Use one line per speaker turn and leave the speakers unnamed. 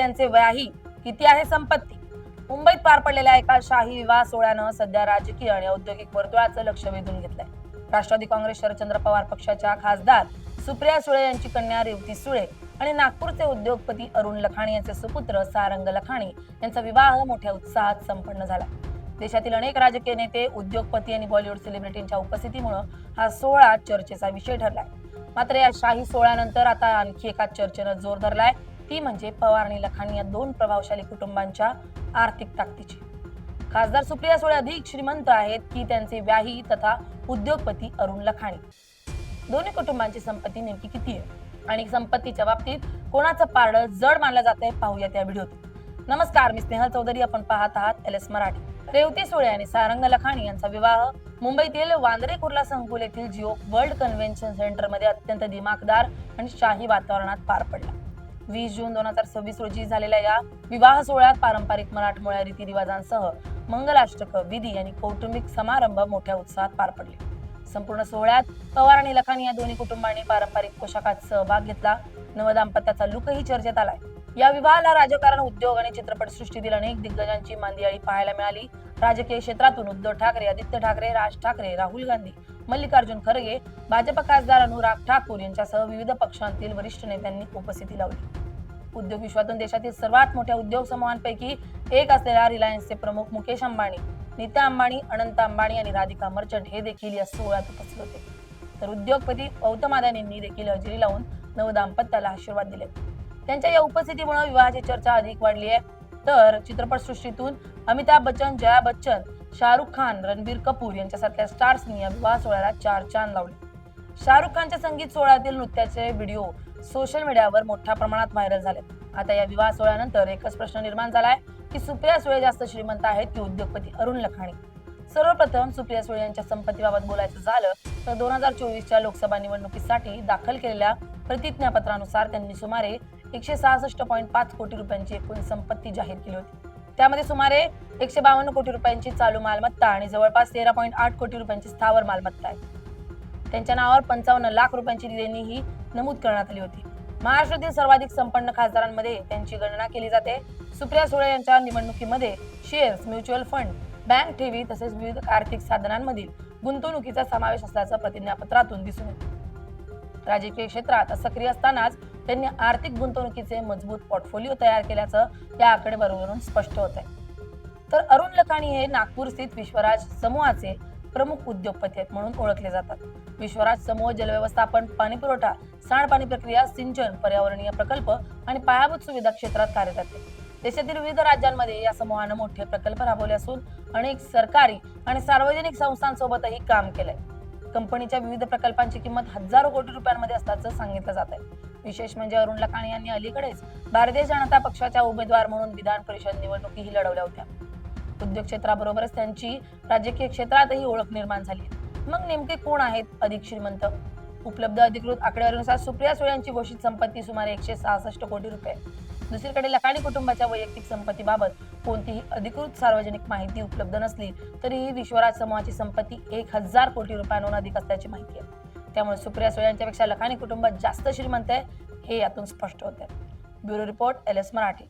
यांचे व्याही किती आहे संपत्ती? मुंबईत पार पडलेल्या एका शाही विवाह सोहळ्यानं सध्या राजकीय आणि औद्योगिक वर्तुळाचं लक्ष वेधून घेतलंय. राष्ट्रवादी काँग्रेस शरदचंद्र पवार पक्षाच्या खासदार सुप्रिया सुळे यांची कन्या रेवती सुळे आणि नागपूरचे उद्योगपती अरुण लखानी यांचे सुपुत्र सारंग लखानी यांचा विवाह मोठ्या उत्साहात संपन्न झाला. देशातील अनेक राजकीय नेते, उद्योगपती आणि बॉलिवूड सेलिब्रिटींच्या उपस्थितीमुळे हा सोहळा चर्चेचा विषय ठरलाय. मात्र या शाही सोहळ्यानंतर आता आणखी एका चर्चेनं जोर धरलाय, ती म्हणजे पवार आणि लखानी या दोन प्रभावशाली कुटुंबांच्या आर्थिक ताकदीची. खासदार सुप्रिया सुळे अधिक श्रीमंत आहेत की त्यांचे व्याही तथा उद्योगपती अरुण लखानी? दोन्ही कुटुंबांची संपत्ती नेमकी किती आहे आणि संपत्तीच्या बाबतीत कोणाचं पारडं जड मानलं जात आहे, पाहूया त्या व्हिडिओत. नमस्कार, मी स्नेहल चौधरी. आपण पाहत आहात LS मराठी. रेवती सुळे आणि सारंग लखानी यांचा विवाह मुंबईतील वांद्रे कुर्ला संकुल येथील जिओ वर्ल्ड कन्व्हेन्शन सेंटर मध्ये अत्यंत दिमाखदार आणि शाही वातावरणात पार पडला. 20 जून 2026 रोजी झालेल्या या विवाह सोहळ्यात पारंपरिक मराठमोळ्या रीतिरिवाजांसह मंगलाष्टक, विधी आणि कौटुंबिक समारंभ मोठ्या उत्साहात पार पडले. संपूर्ण सोहळ्यात पवार आणि लखानी या दोन्ही कुटुंबांनी पारंपरिक पोशाखात सहभाग घेतला. नवदाम्पत्याचा लुकही चर्चेत आलाय. या विवाहाला राजकारण, उद्योग आणि चित्रपट सृष्टीतील अनेक दिग्गजांची मांदियाळी पाहायला मिळाली. राजकीय क्षेत्रातून उद्धव ठाकरे, आदित्य ठाकरे, राज ठाकरे, राहुल गांधी, मल्लिकार्जुन खरगे, भाजप खासदार अनुराग ठाकूर यांच्यासह विविध पक्षांतील वरिष्ठ नेत्यांनी उपस्थिती लावली. उद्योग विश्वातून देशातील सर्वात मोठ्या उद्योग समूहांपैकी एक असलेल्या रिलायन्सचे प्रमुख मुकेश अंबानी, नीता अंबानी, अनंत अंबानी आणि राधिका मर्चंट हे देखील या सोहळ्यात उपस्थित होते. तर उद्योगपती गौतम अदानींनी देखील हजेरी लावून नवदाम्पत्याला आशीर्वाद दिले. त्यांच्या या उपस्थितीमुळे विवाहाची चर्चा अधिक वाढली आहे. तर चित्रपट सृष्टीतून अमिताभ बच्चन, जया बच्चन, शाहरुख खान, रणबीर कपूर यांच्यासारख्या स्टार्सनी या विवाह सोहळ्याला चार चांद लावले. शाहरुख खानच्या संगीत सोहळ्यातील नृत्याचे व्हिडिओ सोशल मीडियावर मोठ्या प्रमाणात व्हायरल झाले. आता या विवाह सोहळ्यानंतर एकच प्रश्न निर्माण झालाय की सुप्रिया सुळे जास्त श्रीमंत आहेत की उद्योगपती अरुण लखानी? सर्वप्रथम सुप्रिया सुळे यांच्या संपत्तीबाबत बोलायचं झालं तर 2024च्या लोकसभा निवडणुकीसाठी दाखल केलेल्या प्रतिज्ञापत्रानुसार त्यांनी सुमारे 166.5 कोटी रुपयांची एकूण संपत्ती जाहीर केली होती. त्यामध्ये सुमारे 152 कोटी रुपयांची चालू मालमत्ता आणि जवळपास 13.8 कोटी रुपयांची स्थावर मालमत्ता आहे. त्यांच्या नावावर 55 लाख रुपयांची देणीही नमूद करण्यात आली होती. महाराष्ट्रातील सर्वाधिक संपन्न खासदारांमध्ये त्यांची गणना केली जाते. सुप्रिया सुळे यांच्या निवडणुकीमध्ये शेअर्स, म्युच्युअल फंड, बँक ठेवी तसेच विविध आर्थिक साधनांमधील गुंतवणुकीचा समावेश असल्याचं प्रतिज्ञापत्रातून दिसून येते. राजकीय क्षेत्रात सक्रिय असतानाच त्यांनी आर्थिक गुंतवणुकीचे मजबूत पोर्टफोलिओ तयार केल्याचं या आकडेवारीवरून स्पष्ट होत आहे. तर अरुण लखानी हे नागपूर स्थित विश्वराज समूहाचे प्रमुख उद्योगपती आहेत म्हणून ओळखले जातात. विश्वराज समूह जलव्यवस्थापन, पाणीपुरवठा, सांडपाणी प्रक्रिया, सिंचन, पर्यावरणीय प्रकल्प आणि पायाभूत सुविधा क्षेत्रात कार्यरत आहे. देशातील विविध राज्यांमध्ये या समूहानं मोठे प्रकल्प राबवले असून अनेक सरकारी आणि सार्वजनिक संस्थांसोबतही काम केलंय. कंपनीच्या विविध प्रकल्पांची किंमत हजारो कोटी रुपयांमध्ये असल्याचं सांगितलं जात आहे. विशेष म्हणजे अरुण लखानी यांनी अलीकडेच भारतीय जनता पक्षाच्या उमेदवार म्हणून विधान परिषद निवडणुकीही लढवल्या होत्या. उद्योग क्षेत्राबरोबरच त्यांची राजकीय क्षेत्रातही ओळख निर्माण झाली. मग नेमके कोण आहेत अधिक श्रीमंत? उपलब्ध अधिकृत आकडेवारीनुसार सुप्रिया सुळे यांची घोषित संपत्ती सुमारे 166 कोटी रुपये. दुसरीकडे लखानी कुटुंबाच्या वैयक्तिक संपत्तीबाबत कोणतीही अधिकृत सार्वजनिक माहिती उपलब्ध नसली तरीही विश्वराज समूहाची संपत्ती 1000 कोटी रुपयांहून अधिक असल्याची माहिती आहे. त्यामुळे सुप्रिया सुळे यांच्यापेक्षा लखानी कुटुंब जास्त श्रीमंत आहे हे यातून स्पष्ट होते. Bureau report, LS Marathi.